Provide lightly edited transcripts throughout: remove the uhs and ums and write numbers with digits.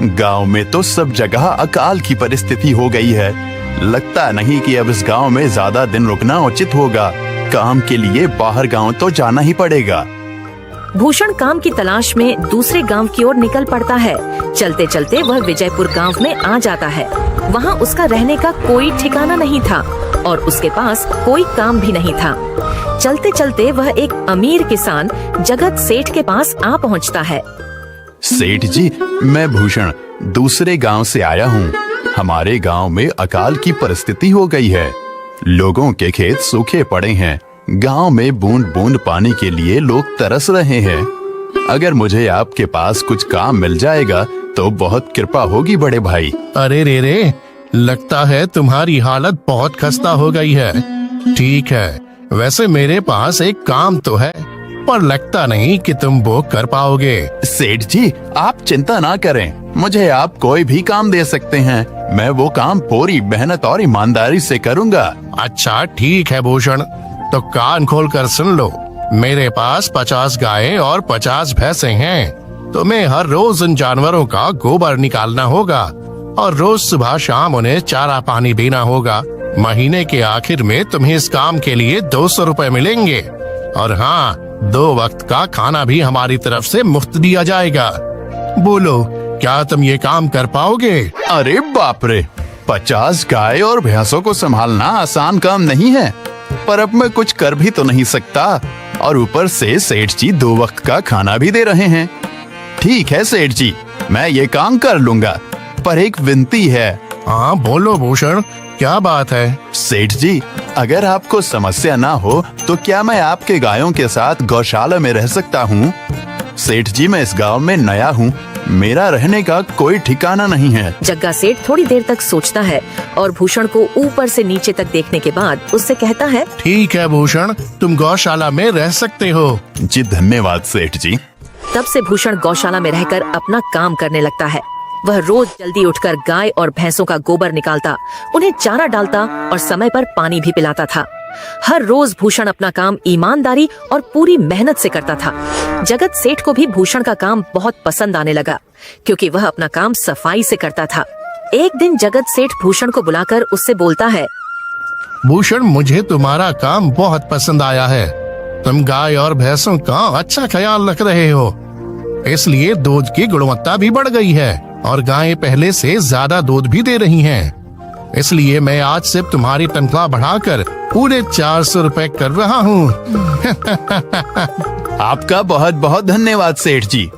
गांव में तो सब जगह अकाल की परिस्थिति हो गई है। लगता नहीं कि अब इस गांव में ज्यादा दिन रुकना उचित होगा। काम के लिए बाहर गांव तो जाना ही पड़ेगा। भूषण काम की तलाश में दूसरे गांव की ओर निकल पड़ता है। चलते चलते वह विजयपुर गांव में आ जाता है। वहां उसका रहने का कोई ठिकाना नहीं था और उसके पास कोई काम भी नहीं था। चलते चलते वह एक अमीर किसान जगत सेठ के पास आ पहुंचता है। सेठ जी, मैं भूषण दूसरे गांव से आया हूँ। हमारे गांव में अकाल की परिस्थिति हो गई है। लोगों के खेत सूखे पड़े हैं। गांव में बूंद बूंद पानी के लिए लोग तरस रहे हैं। अगर मुझे आपके पास कुछ काम मिल जाएगा तो बहुत कृपा होगी बड़े भाई। अरे रे, लगता है तुम्हारी हालत बहुत खस्ता हो गई है। ठीक है, वैसे मेरे पास एक काम तो है, पर लगता नहीं कि तुम वो कर पाओगे। सेठ जी, आप चिंता ना करें। मुझे आप कोई भी काम दे सकते हैं। मैं वो काम पूरी मेहनत और ईमानदारी से करूँगा। अच्छा ठीक है भूषण, तो कान खोल कर सुन लो। मेरे पास 50 गायें और 50 भैंसें हैं। तुम्हें हर रोज उन जानवरों का गोबर निकालना होगा और रोज सुबह शाम उन्हें चारा पानी देना होगा। महीने के आखिर में तुम्हें इस काम के लिए 200 रुपए मिलेंगे। और हाँ, 2 वक्त का खाना भी हमारी तरफ से मुफ्त दिया जाएगा। बोलो, क्या तुम ये काम कर पाओगे? अरे बाप रे, 50 गाय और भैंसों को संभालना आसान काम नहीं है। पर अब मैं कुछ कर भी तो नहीं सकता और ऊपर से सेठ जी 2 वक्त का खाना भी दे रहे हैं। ठीक है सेठ जी, मैं ये काम कर लूंगा, पर एक विनती है। हाँ बोलो भूषण, क्या बात है? सेठ जी, अगर आपको समस्या ना हो तो क्या मैं आपके गायों के साथ गौशाला में रह सकता हूँ? सेठ जी, मैं इस गांव में नया हूँ। मेरा रहने का कोई ठिकाना नहीं है। जग्गा सेठ थोड़ी देर तक सोचता है और भूषण को ऊपर से नीचे तक देखने के बाद उससे कहता है, ठीक है भूषण, तुम गौशाला में रह सकते हो। जी धन्यवाद सेठ जी। तब से भूषण गौशाला में रहकर अपना काम करने लगता है। वह रोज जल्दी उठकर गाय और भैंसों का गोबर निकालता, उन्हें चारा डालता और समय पर पानी भी पिलाता था। हर रोज भूषण अपना काम ईमानदारी और पूरी मेहनत से करता था। जगत सेठ को भी भूषण का काम बहुत पसंद आने लगा, क्योंकि वह अपना काम सफाई से करता था। एक दिन जगत सेठ भूषण को बुलाकर उससे बोलता है, भूषण, मुझे तुम्हारा काम बहुत पसंद आया है। तुम गाय और भैंसों का अच्छा ख्याल रख रहे हो, इसलिए दूध की गुणवत्ता भी बढ़ गई है और गायें पहले से ज्यादा दूध भी दे रही हैं। इसलिए मैं आज से तुम्हारी तनख्वाह बढ़ाकर पूरे 400 रुपए कर रहा हूँ। आपका बहुत बहुत धन्यवाद सेठ जी।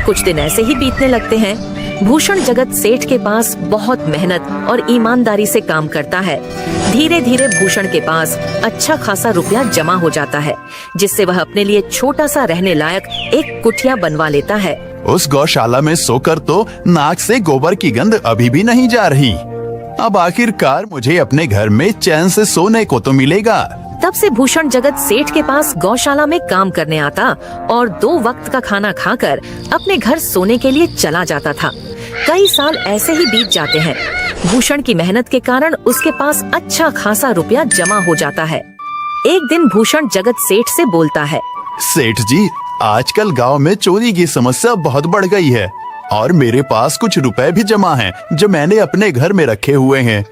कुछ दिन ऐसे ही बीतने लगते हैं। भूषण जगत सेठ के पास बहुत मेहनत और ईमानदारी से काम करता है। धीरे धीरे भूषण के पास अच्छा खासा रुपया जमा हो जाता है, जिससे वह अपने लिए छोटा सा रहने लायक एक कुटिया बनवा लेता है। उस गौशाला में सोकर तो नाक से गोबर की गंध अभी भी नहीं जा रही। अब आखिरकार मुझे अपने घर में चैन से सोने को तो मिलेगा। तब से भूषण जगत सेठ के पास गौशाला में काम करने आता और 2 वक्त का खाना खाकर अपने घर सोने के लिए चला जाता था। कई साल ऐसे ही बीत जाते हैं। भूषण की मेहनत के कारण उसके पास अच्छा खासा रुपया जमा हो जाता है। एक दिन भूषण जगत सेठ से बोलता है, सेठ जी, आजकल गांव में चोरी की समस्या बहुत बढ़ गई है और मेरे पास कुछ रुपए भी जमा हैं जो मैंने अपने घर में रखे हुए हैं,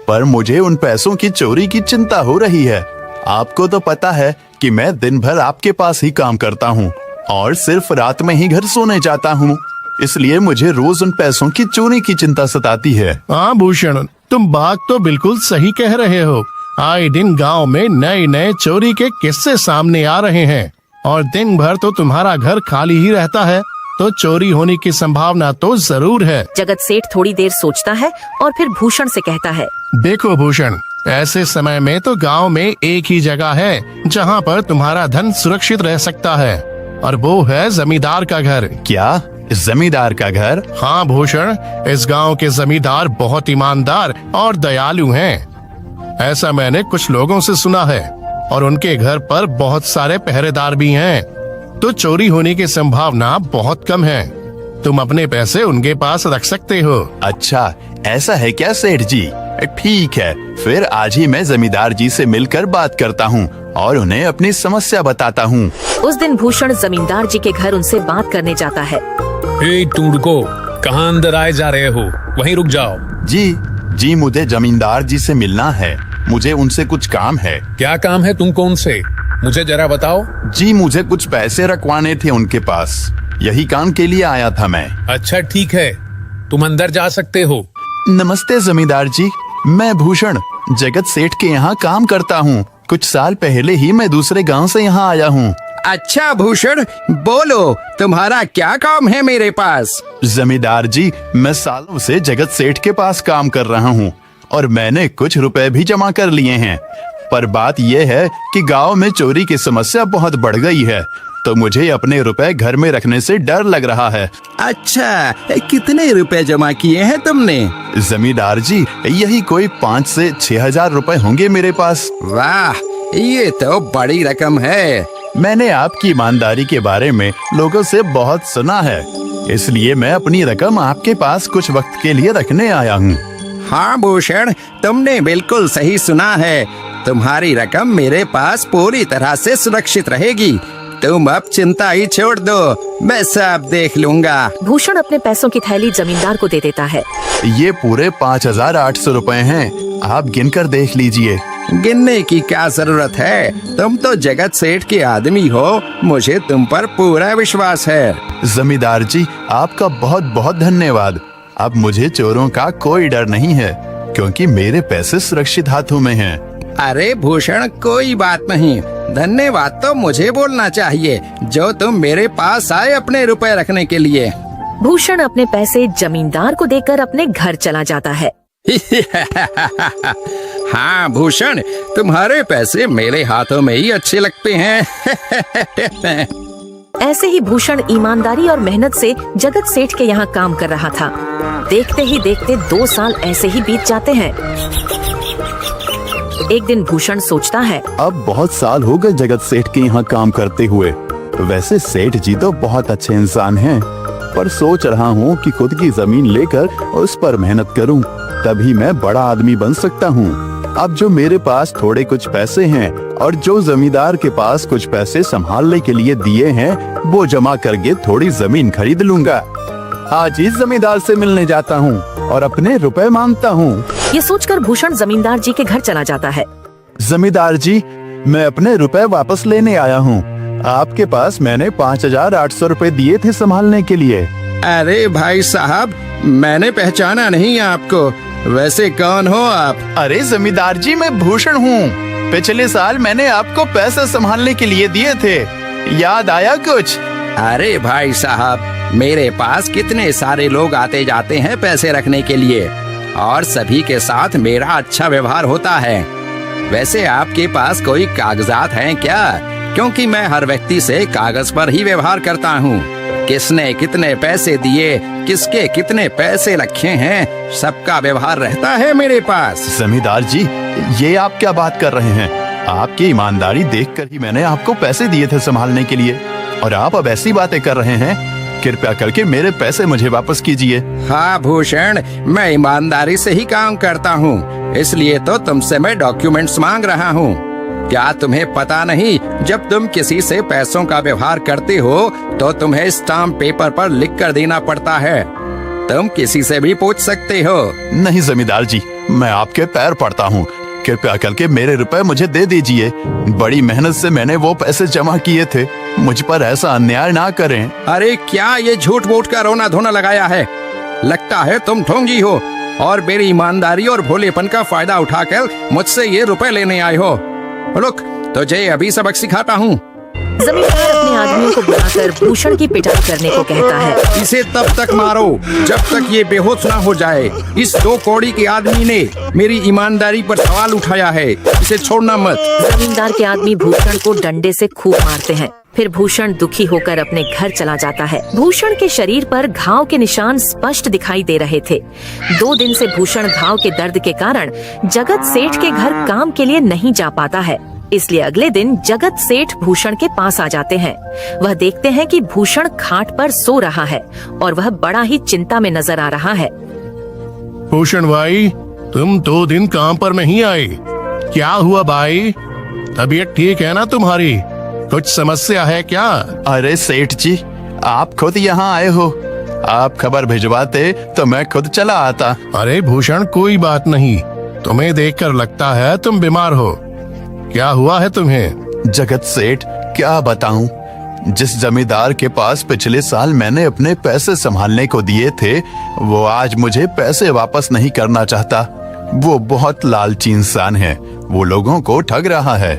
पर मुझे उन पैसों की चोरी की चिंता हो रही है। आपको तो पता है कि मैं दिन भर आपके पास ही काम करता हूँ और सिर्फ रात में ही घर सोने जाता हूँ, इसलिए मुझे रोज उन पैसों की चोरी की चिंता सताती है। हाँ भूषण, तुम बात तो बिल्कुल सही कह रहे हो। आए दिन गांव में नए नए चोरी के किस्से सामने आ रहे हैं और दिन भर तो तुम्हारा घर खाली ही रहता है, तो चोरी होने की संभावना तो जरूर है। जगत सेठ थोड़ी देर सोचता है और फिर भूषण से कहता है, देखो भूषण, ऐसे समय में तो गांव में एक ही जगह है जहां पर तुम्हारा धन सुरक्षित रह सकता है, और वो है जमींदार का घर। क्या जमींदार का घर? हाँ भूषण, इस गांव के जमींदार बहुत ईमानदार और दयालु हैं। ऐसा मैंने कुछ लोगों से सुना है और उनके घर पर बहुत सारे पहरेदार भी हैं, तो चोरी होने की संभावना बहुत कम है। तुम अपने पैसे उनके पास रख सकते हो। अच्छा, ऐसा है क्या सेठ जी? ठीक है, फिर आज ही मैं जमींदार जी से मिलकर बात करता हूँ और उन्हें अपनी समस्या बताता हूँ। उस दिन भूषण जमींदार जी के घर उनसे बात करने जाता है। तुम रुको, कहाँ अंदर आए जा रहे हो? वहीं रुक जाओ। जी जी, मुझे जमींदार जी से मिलना है। मुझे उनसे कुछ काम है। क्या काम है तुमको उनसे? मुझे जरा बताओ। जी, मुझे कुछ पैसे रखवाने थे उनके पास। यही काम के लिए आया था मैं। अच्छा ठीक है, तुम अंदर जा सकते हो। नमस्ते जमींदार जी, मैं भूषण जगत सेठ के यहाँ काम करता हूँ। कुछ साल पहले ही मैं दूसरे गांव से यहाँ आया हूँ। अच्छा भूषण, बोलो तुम्हारा क्या काम है मेरे पास? जमींदार जी, मैं सालों से जगत सेठ के पास काम कर रहा हूँ और मैंने कुछ रुपए भी जमा कर लिए हैं। पर बात यह है कि गांव में चोरी की समस्या बहुत बढ़ गई है, तो मुझे अपने रुपए घर में रखने से डर लग रहा है। अच्छा, कितने रुपए जमा किए हैं तुमने? जमींदार जी, यही कोई 5 से 6 हजार रुपए होंगे मेरे पास। वाह, ये तो बड़ी रकम है। मैंने आपकी ईमानदारी के बारे में लोगों से बहुत सुना है, इसलिए मैं अपनी रकम आपके पास कुछ वक्त के लिए रखने आया हूँ। हाँ भूषण, तुमने बिल्कुल सही सुना है। तुम्हारी रकम मेरे पास पूरी तरह से सुरक्षित रहेगी। तुम अब चिंता ही छोड़ दो, मैं सब देख लूंगा। भूषण अपने पैसों की थैली जमींदार को दे देता है। ये पूरे 5,800 रुपए हैं, आप गिनकर देख लीजिए। गिनने की क्या जरूरत है? तुम तो जगत सेठ के आदमी हो, मुझे तुम पर पूरा विश्वास है। जमींदार जी, आपका बहुत बहुत धन्यवाद। अब मुझे चोरों का कोई डर नहीं है, क्योंकि मेरे पैसे सुरक्षित हाथों में हैं। अरे भूषण, कोई बात नहीं। धन्यवाद तो मुझे बोलना चाहिए, जो तुम मेरे पास आए अपने रुपए रखने के लिए। भूषण अपने पैसे जमींदार को देकर अपने घर चला जाता है। हाँ भूषण, तुम्हारे पैसे मेरे हाथों में ही अच्छे लगते हैं। ऐसे ही भूषण ईमानदारी और मेहनत से जगत सेठ के यहाँ काम कर रहा था। देखते ही देखते 2 साल ऐसे ही बीत जाते हैं। एक दिन भूषण सोचता है, अब बहुत साल हो गए जगत सेठ के यहाँ काम करते हुए। वैसे सेठ जी तो बहुत अच्छे इंसान हैं, पर सोच रहा हूँ कि खुद की जमीन लेकर उस पर मेहनत करूँ, तभी मैं बड़ा आदमी बन सकता हूँ। अब जो मेरे पास थोड़े कुछ पैसे हैं और जो जमींदार के पास कुछ पैसे संभालने के लिए दिए हैं, वो जमा करके थोड़ी जमीन खरीद लूंगा। आज ही जमींदार से मिलने जाता हूँ और अपने रुपए मांगता हूँ। ये सोचकर भूषण जमींदार जी के घर चला जाता है। जमींदार जी, मैं अपने रुपए वापस लेने आया हूँ। आपके पास मैंने 5,800 रुपए दिए थे संभालने के लिए। अरे भाई साहब, मैंने पहचाना नहीं आपको। वैसे कौन हो आप? अरे जमींदार जी, मैं भूषण हूँ। पिछले साल मैंने आपको पैसे संभालने के लिए दिए थे, याद आया कुछ? अरे भाई साहब, मेरे पास कितने सारे लोग आते जाते हैं पैसे रखने के लिए, और सभी के साथ मेरा अच्छा व्यवहार होता है। वैसे आपके पास कोई कागजात हैं क्या? क्योंकि मैं हर व्यक्ति से कागज पर ही व्यवहार करता हूँ। किसने कितने पैसे दिए, किसके कितने पैसे रखे हैं, सबका व्यवहार रहता है मेरे पास। जमींदार जी, ये आप क्या बात कर रहे हैं? आपकी ईमानदारी देखकर ही मैंने आपको पैसे दिए थे संभालने के लिए, और आप अब ऐसी बातें कर रहे हैं। कृपया करके मेरे पैसे मुझे वापस कीजिए। हाँ भूषण, मैं ईमानदारी से ही काम करता हूँ, इसलिए तो तुमसे मैं डॉक्यूमेंट्स मांग रहा हूँ। क्या तुम्हें पता नहीं, जब तुम किसी से पैसों का व्यवहार करते हो तो तुम्हें स्टाम्प पेपर पर लिख कर देना पड़ता है। तुम किसी से भी पूछ सकते हो। नहीं जमींदार जी, मैं आपके पैर पड़ता हूँ, कृपया करके मेरे रुपए मुझे दे दीजिए। बड़ी मेहनत से मैंने वो पैसे जमा किए थे, मुझ पर ऐसा अन्याय ना करें। अरे क्या ये झूठ मूठ का रोना धोना लगाया है? लगता है तुम ढोंगी हो और मेरी ईमानदारी और भोलेपन का फायदा उठाकर मुझसे ये रुपए लेने आए हो। रुक, तुझे अभी सबक सिखाता हूँ। जमींदार अपने आदमियों को बुलाकर भूषण की पिटाई करने को कहता है। इसे तब तक मारो जब तक ये बेहोश ना हो जाए। इस 2 कौड़ी के आदमी ने मेरी ईमानदारी पर सवाल उठाया है, इसे छोड़ना मत। जमींदार के आदमी भूषण को डंडे से खूब मारते हैं। फिर भूषण दुखी होकर अपने घर चला जाता है। भूषण के शरीर पर घाव के निशान स्पष्ट दिखाई दे रहे थे। 2 दिन से भूषण घाव के दर्द के कारण जगत सेठ के घर काम के लिए नहीं जा पाता है, इसलिए अगले दिन जगत सेठ भूषण के पास आ जाते हैं। वह देखते हैं कि भूषण खाट पर सो रहा है और वह बड़ा ही चिंता में नजर आ रहा है। भूषण भाई, तुम 2 दिन काम पर नहीं आए, क्या हुआ भाई? तबीयत ठीक है ना तुम्हारी? कुछ समस्या है क्या? अरे सेठ जी, आप खुद यहाँ आए हो। आप खबर भिजवाते तो मैं खुद चला आता। अरे भूषण, कोई बात नहीं। तुम्हें देखकर लगता है तुम बीमार हो। क्या हुआ है तुम्हें? जगत सेठ, क्या बताऊं, जिस जमींदार के पास पिछले साल मैंने अपने पैसे संभालने को दिए थे, वो आज मुझे पैसे वापस नहीं करना चाहता। वो बहुत लालची इंसान है, वो लोगों को ठग रहा है।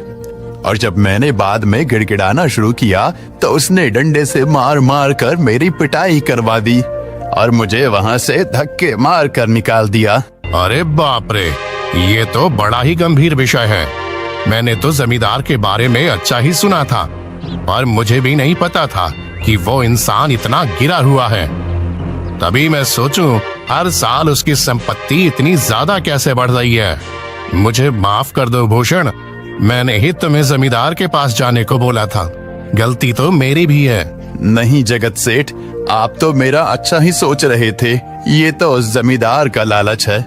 और जब मैंने बाद में गिड़गिड़ाना शुरू किया तो उसने डंडे से मार मार कर मेरी पिटाई करवा दी और मुझे वहां से धक्के मार कर निकाल दिया। अरे बाप रे, ये तो बड़ा ही गंभीर विषय है। मैंने तो जमींदार के बारे में अच्छा ही सुना था, पर मुझे भी नहीं पता था कि वो इंसान इतना गिरा हुआ है। तभी मैं सोचूं, हर साल उसकी संपत्ति इतनी ज्यादा कैसे बढ़ रही है। मुझे माफ कर दो भूषण, मैंने ही तुम्हें जमींदार के पास जाने को बोला था। गलती तो मेरी भी है। नहीं जगत सेठ, आप तो मेरा अच्छा ही सोच रहे थे। ये तो उस जमींदार का लालच है।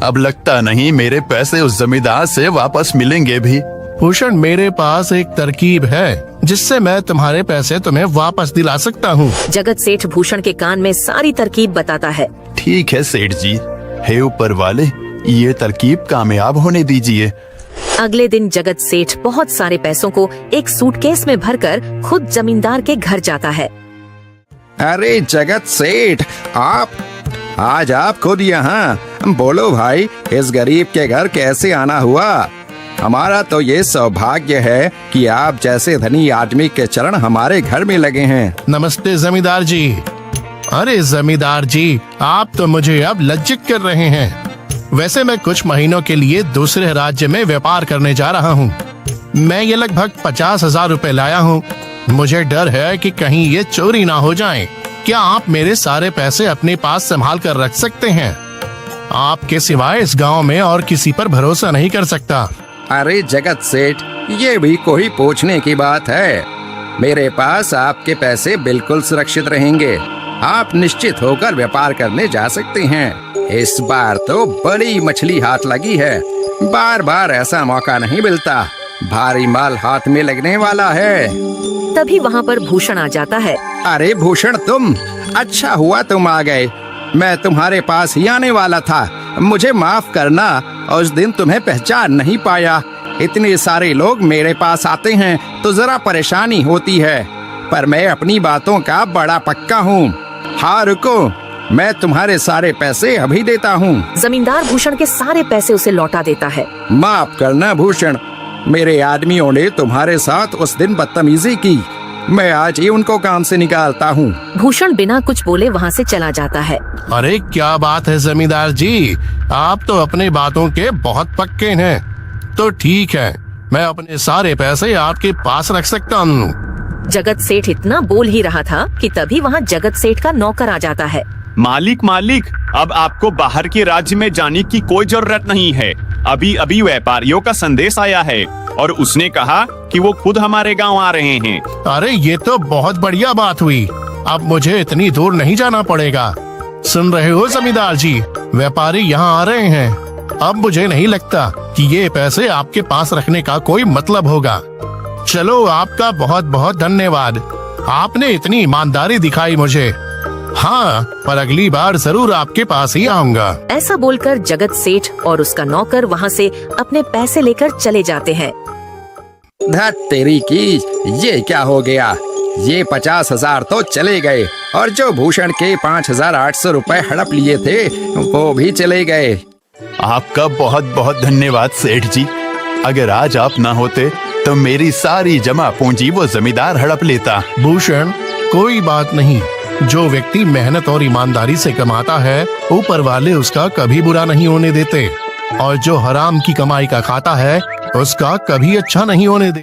अब लगता नहीं मेरे पैसे उस जमींदार से वापस मिलेंगे भी। भूषण, मेरे पास एक तरकीब है जिससे मैं तुम्हारे पैसे तुम्हें वापस दिला सकता हूँ। जगत सेठ भूषण के कान में सारी तरकीब बताता है। ठीक है सेठ जी, हे ऊपर वाले, ये तरकीब कामयाब होने दीजिए। अगले दिन जगत सेठ बहुत सारे पैसों को एक सूटकेस में भरकर खुद जमींदार के घर जाता है। अरे जगत सेठ, आज आप खुद यहाँ। बोलो भाई, इस गरीब के घर कैसे आना हुआ? हमारा तो ये सौभाग्य है कि आप जैसे धनी आदमी के चरण हमारे घर में लगे हैं। नमस्ते जमींदार जी। अरे जमींदार जी, आप तो मुझे अब लज्जित कर रहे हैं। वैसे मैं कुछ महीनों के लिए दूसरे राज्य में व्यापार करने जा रहा हूँ। मैं ये लगभग 50,000 रुपए लाया हूँ। मुझे डर है कि कहीं ये चोरी ना हो जाए। क्या आप मेरे सारे पैसे अपने पास संभाल कर रख सकते हैं? आपके सिवाय इस गांव में और किसी पर भरोसा नहीं कर सकता। अरे जगत सेठ, ये भी कोई पूछने की बात है? मेरे पास आपके पैसे बिल्कुल सुरक्षित रहेंगे। आप निश्चित होकर व्यापार करने जा सकते हैं। इस बार तो बड़ी मछली हाथ लगी है। बार बार ऐसा मौका नहीं मिलता। भारी माल हाथ में लगने वाला है। तभी वहाँ पर भूषण आ जाता है। अरे भूषण, तुम, अच्छा हुआ तुम आ गए। मैं तुम्हारे पास ही आने वाला था। मुझे माफ करना, उस दिन तुम्हें पहचान नहीं पाया। इतने सारे लोग मेरे पास आते हैं तो जरा परेशानी होती है, पर मैं अपनी बातों का बड़ा पक्का हूँ। हाँ रुको, मैं तुम्हारे सारे पैसे अभी देता हूँ। जमींदार भूषण के सारे पैसे उसे लौटा देता है। माफ करना भूषण, मेरे आदमियों ने तुम्हारे साथ उस दिन बदतमीजी की। मैं आज ही उनको काम से निकालता हूँ। भूषण बिना कुछ बोले वहाँ से चला जाता है। अरे क्या बात है जमींदार जी, आप तो अपनी बातों के बहुत पक्के हैं। तो ठीक है, मैं अपने सारे पैसे आपके पास रख सकता हूँ। जगत सेठ इतना बोल ही रहा था कि तभी वहाँ जगत सेठ का नौकर आ जाता है। मालिक, अब आपको बाहर के राज्य में जाने की कोई जरूरत नहीं है। अभी अभी व्यापारियों का संदेश आया है और उसने कहा कि वो खुद हमारे गांव आ रहे हैं। अरे ये तो बहुत बढ़िया बात हुई। अब मुझे इतनी दूर नहीं जाना पड़ेगा। सुन रहे हो जमींदार जी, व्यापारी यहाँ आ रहे हैं। अब मुझे नहीं लगता कि ये पैसे आपके पास रखने का कोई मतलब होगा। चलो, आपका बहुत बहुत धन्यवाद। आपने इतनी ईमानदारी दिखाई मुझे। हाँ, पर अगली बार जरूर आपके पास ही आऊंगा। ऐसा बोलकर जगत सेठ और उसका नौकर वहाँ से अपने पैसे लेकर चले जाते हैं। धत तेरी की, ये क्या हो गया? ये 50,000 तो चले गए और जो भूषण के 5,800 रुपए हड़प लिए थे वो भी चले गए। आपका बहुत बहुत धन्यवाद सेठ जी। अगर आज आप ना होते तो मेरी सारी जमा पूंजी वो जमींदार हड़प लेता। भूषण, कोई बात नहीं। जो व्यक्ति मेहनत और ईमानदारी से कमाता है, ऊपर वाले उसका कभी बुरा नहीं होने देते, और जो हराम की कमाई का खाता है उसका कभी अच्छा नहीं होने देते।